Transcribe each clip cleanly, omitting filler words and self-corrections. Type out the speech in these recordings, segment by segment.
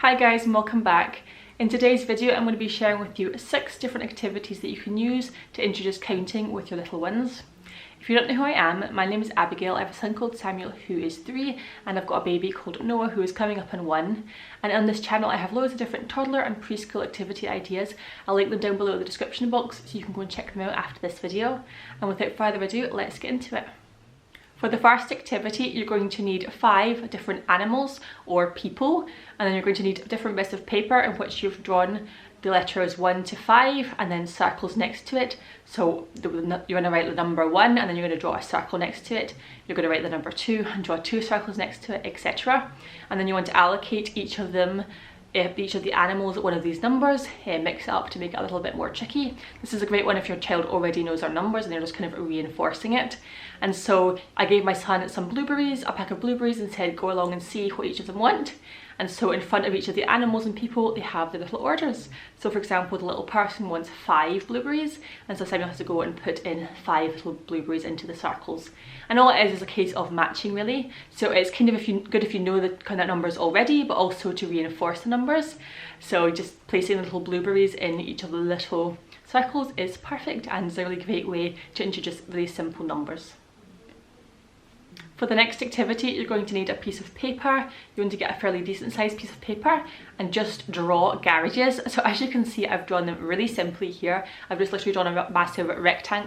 Hi guys and welcome back. In today's video I'm going to be sharing with you 6 different activities that you can use to introduce counting with your little ones. If you don't know who I am, my name is Abigail. I have a son called Samuel who is 3 and I've got a baby called Noah who is coming up in 1. And on this channel I have loads of different toddler and preschool activity ideas. I'll link them down below in the description box so you can go and check them out after this video. And without further ado, let's get into it. For the first activity, you're going to need 5 different animals or people, and then you're going to need different bits of paper in which you've drawn the letters 1 to 5 and then circles next to it. So you're going to write the number 1 and then you're going to draw a circle next to it. You're going to write the number 2 and draw 2 circles next to it, etc. And then you want to allocate each of the animals one of these numbers, mix it up to make it a little bit more tricky. This is a great one if your child already knows their numbers and they're just kind of reinforcing it. And so I gave my son some blueberries, a pack of blueberries, and said go along and see what each of them want. And so in front of each of the animals and people, they have their little orders. So for example, the little person wants 5 blueberries, and so Samuel has to go and put in 5 little blueberries into the circles. And all it is a case of matching really. So it's kind of good if you know the kind of numbers already, but also to reinforce the numbers. So just placing the little blueberries in each of the little circles is perfect and is a really great way to introduce really simple numbers. For the next activity, you're going to need a piece of paper. You want to get a fairly decent sized piece of paper and just draw garages. So as you can see, I've drawn them really simply here. I've just literally drawn a massive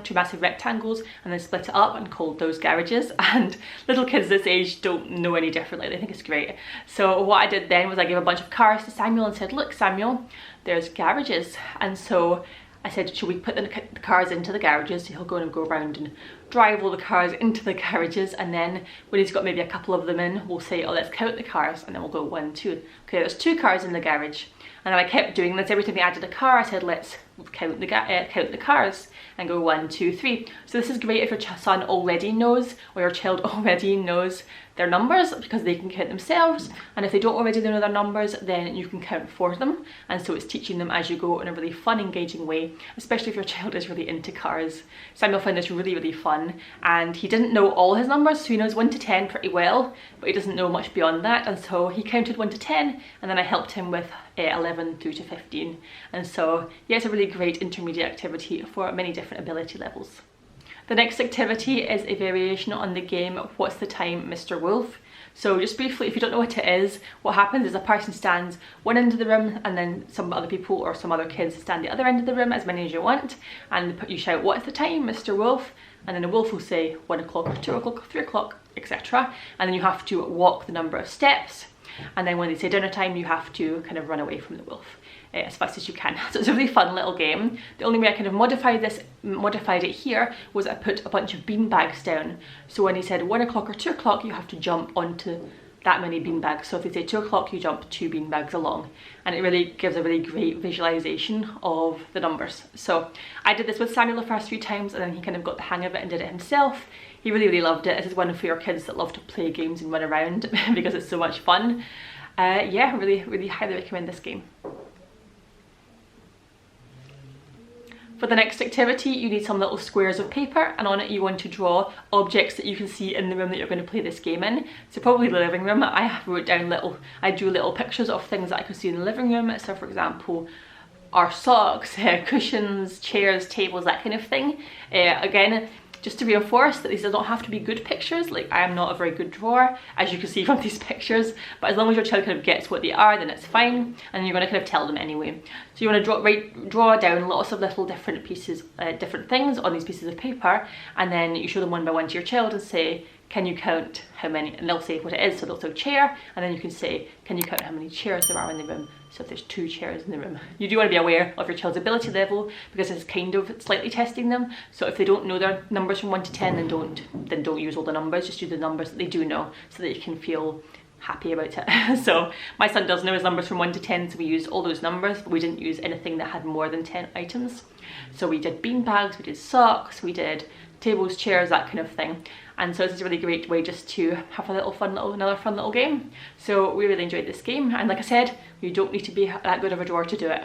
two massive rectangles and then split it up and called those garages. And little kids this age don't know any differently. They think it's great. So what I did then was I gave a bunch of cars to Samuel and said, look Samuel, there's garages. And so I said, should we put the cars into the garages? So he'll go around and drive all the cars into the garages, and then when he's got maybe a couple of them in, we'll say, oh, let's count the cars, and then we'll go 1, 2. Okay, there's 2 cars in the garage. And I kept doing this. Every time he added a car, I said, let's count the cars and go 1, 2, 3. So this is great if your son already knows, or your child already knows their numbers, because they can count themselves. And if they don't already know their numbers, then you can count for them. And so it's teaching them as you go in a really fun, engaging way, especially if your child is really into cars. Samuel found this really, really fun, and he didn't know all his numbers, so he knows 1 to 10 pretty well, but he doesn't know much beyond that. And so he counted 1 to 10, and then I helped him with 11 through to 15. And so yeah, it's a really great intermediate activity for many different ability levels. The next activity is a variation on the game What's the Time, Mr. Wolf? So just briefly, if you don't know what it is, what happens is a person stands one end of the room and then some other people or some other kids stand the other end of the room, as many as you want, and you shout, what's the time, Mr. Wolf? And then the wolf will say 1 o'clock or 2 o'clock or 3 o'clock, etc. And then you have to walk the number of steps. And then when they say dinner time, you have to kind of run away from the wolf as fast as you can. So it's a really fun little game. The only way I kind of modified it here was I put a bunch of bean bags down. So when he said 1 o'clock or 2 o'clock, you have to jump onto that many bean bags. So if they say 2 o'clock, you jump 2 bean bags along. And it really gives a really great visualization of the numbers. So I did this with Samuel the first few times, and then he kind of got the hang of it and did it himself. He really, really loved it. This is one for your kids that love to play games and run around because it's so much fun. Yeah, really, really highly recommend this game. For the next activity, you need some little squares of paper, and on it you want to draw objects that you can see in the room that you're going to play this game in. So probably the living room. I drew little pictures of things that I could see in the living room. So for example, our socks, cushions, chairs, tables, that kind of thing. Again, just to reinforce that these don't have to be good pictures. Like, I am not a very good drawer, as you can see from these pictures, but as long as your child kind of gets what they are, then it's fine, and you're going to kind of tell them anyway. So you want to draw down lots of little different pieces, different things on these pieces of paper, and then you show them one by one to your child and say, can you count how many, and they'll say what it is. So they'll say chair, and then you can say, can you count how many chairs there are in the room? So if there's 2 chairs in the room. You do want to be aware of your child's ability level, because it's kind of slightly testing them. So if they don't know their numbers from 1 to 10, then don't use all the numbers, just use the numbers that they do know, so that you can feel happy about it. So my son does know his numbers from 1 to 10, so we used all those numbers, but we didn't use anything that had more than 10 items. So we did bean bags, we did socks, we did tables, chairs, that kind of thing. And so this is a really great way just to have another fun little game. So we really enjoyed this game, and like I said, you don't need to be that good of a drawer to do it.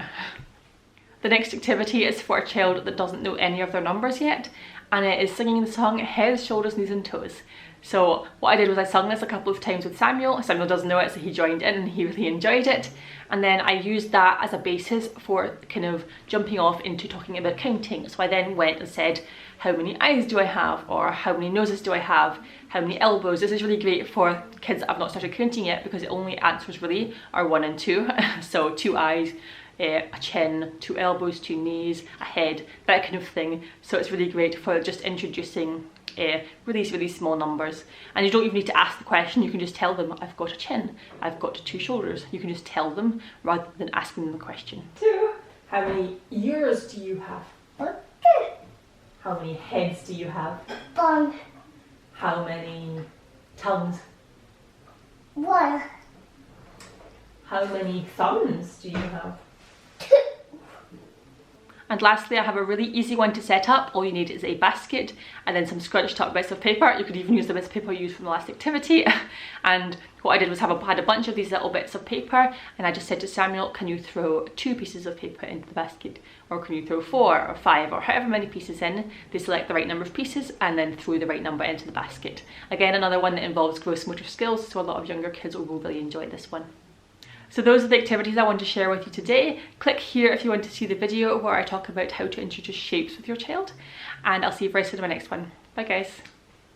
The next activity is for a child that doesn't know any of their numbers yet, and it is singing the song Head, Shoulders, Knees and Toes. So what I did was I sung this a couple of times with Samuel. Samuel doesn't know it, so he joined in and he really enjoyed it. And then I used that as a basis for kind of jumping off into talking about counting. So I then went and said, how many eyes do I have? Or how many noses do I have? How many elbows? This is really great for kids that have not started counting yet, because the only answers really are 1 and 2. So 2 eyes, a chin, 2 elbows, 2 knees, a head, that kind of thing. So it's really great for just introducing really small numbers. And you don't even need to ask the question, you can just tell them, I've got a chin, I've got 2 shoulders. You can just tell them rather than asking them the question. 2. How many ears do you have? 1. How many heads do you have? 1. How many tongues? 1. How many thumbs do you have? 2. And lastly, I have a really easy one to set up. All you need is a basket and then some scrunched up bits of paper. You could even use the bits of paper you used from the last activity. And what I did was had a bunch of these little bits of paper, and I just said to Samuel, can you throw 2 pieces of paper into the basket? Or can you throw 4 or 5 or however many pieces in? They select the right number of pieces and then throw the right number into the basket. Again, another one that involves gross motor skills, so a lot of younger kids will really enjoy this one. So those are the activities I want to share with you today. Click here if you want to see the video where I talk about how to introduce shapes with your child, and I'll see you very soon in my next one. Bye guys.